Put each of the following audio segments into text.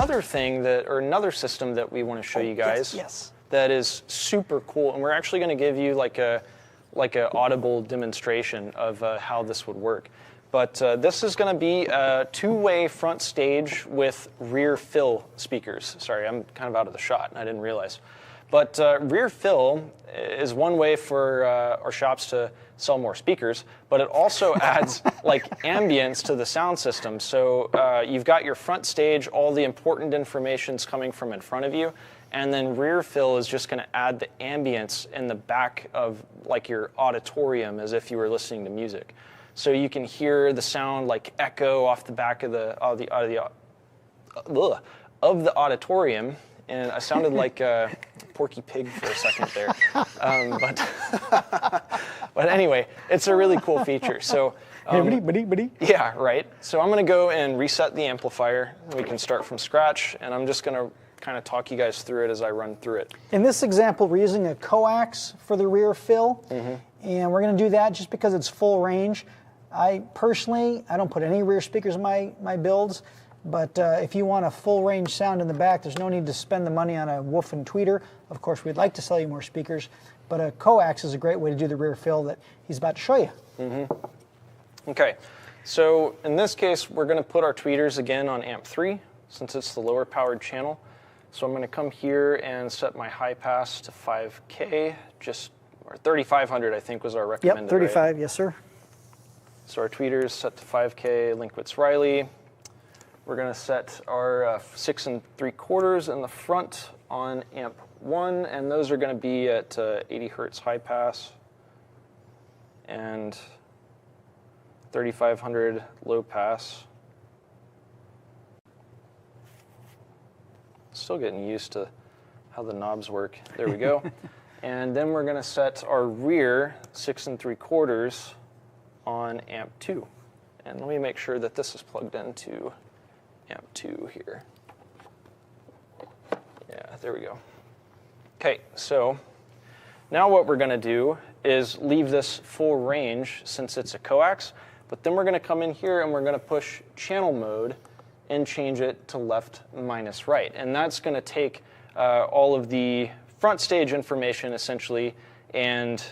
another thing or another system that we want to show you guys. Yes. That is super cool, and we're actually going to give you like a audible demonstration of how this would work. But this is going to be a two-way front stage with rear fill speakers. Sorry, I'm kind of out of the shot, and I didn't realize. But rear fill is one way for our shops to sell more speakers, but it also adds like ambience to the sound system. So you've got your front stage, all the important information's coming from in front of you, and then rear fill is just going to add the ambience in the back of like your auditorium as if you were listening to music. So you can hear the sound like echo off the back of the auditorium. And I sounded like Porky Pig for a second there. But anyway, it's a really cool feature. So yeah, right. So I'm going to go and reset the amplifier. We can start from scratch, and I'm just going to kind of talk you guys through it as I run through it. In this example, we're using a coax for the rear fill, and we're going to do that just because it's full range. I don't put any rear speakers in my builds. But if you want a full range sound in the back, there's no need to spend the money on a woof and tweeter. Of course, we'd like to sell you more speakers, but a coax is a great way to do the rear fill that he's about to show you. Okay, so in this case, we're going to put our tweeters again on amp 3, since it's the lower powered channel. So I'm going to come here and set my high pass to 5K, or 3,500 I think was our recommended. Yep, 35, right? Yes sir. So our tweeters set to 5K, Linkwitz-Riley. We're going to set our 6 3/4 in the front on amp 1, and those are going to be at 80 Hertz high pass and 3,500 low pass. Still getting used to how the knobs work. There we go. And then we're going to set our rear 6 3/4 on amp 2. And let me make sure that this is plugged into amp 2 here. Yeah, there we go. Okay, so now what we're going to do is leave this full range since it's a coax, but then we're going to come in here and we're going to push channel mode and change it to left minus right. And that's going to take all of the front stage information essentially and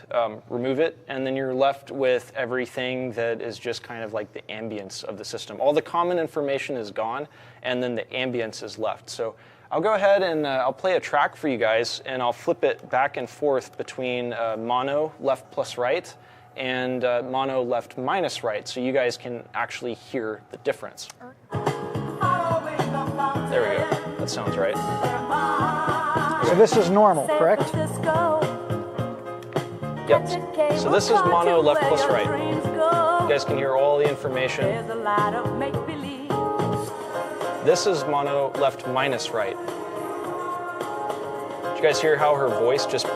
remove it, and then you're left with everything that is just kind of like the ambience of the system. All the common information is gone, and then the ambience is left. So I'll go ahead and I'll play a track for you guys, and I'll flip it back and forth between mono left plus right and mono left minus right, so you guys can actually hear the difference. There we go. That sounds right. So this is normal, correct? Yep. So this is mono left plus right. You guys can hear all the information. This is mono left minus right. Did you guys hear how her voice just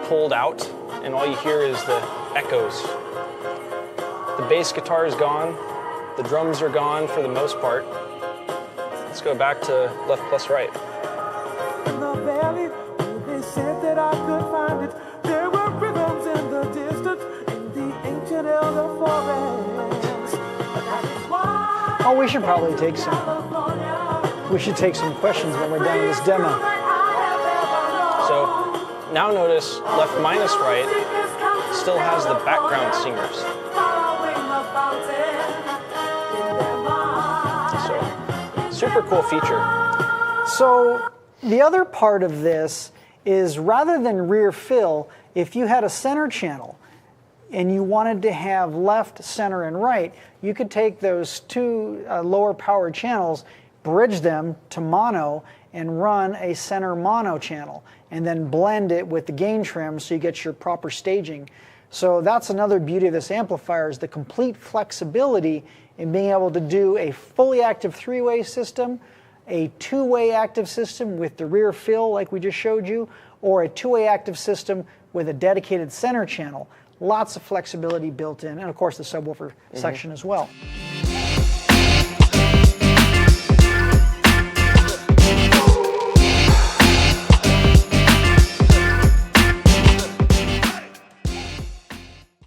pulled out and all you hear is the echoes? The bass guitar is gone. The drums are gone for the most part. Let's go back to left plus right. In the valley, they said that I could find it. There were rhythms in the distance, in the ancient elder forest. Oh, we should probably take some questions when we're done with this demo. So now notice left minus right still has the background singers. So super cool feature. So the other part of this is rather than rear fill, if you had a center channel and you wanted to have left, center, and right, you could take those two lower powered channels, bridge them to mono, and run a center mono channel, and then blend it with the gain trim so you get your proper staging. So that's another beauty of this amplifier, is the complete flexibility in being able to do a fully active three-way system, a two-way active system with the rear fill like we just showed you, or a two-way active system with a dedicated center channel. Lots of flexibility built in, and of course the subwoofer section as well.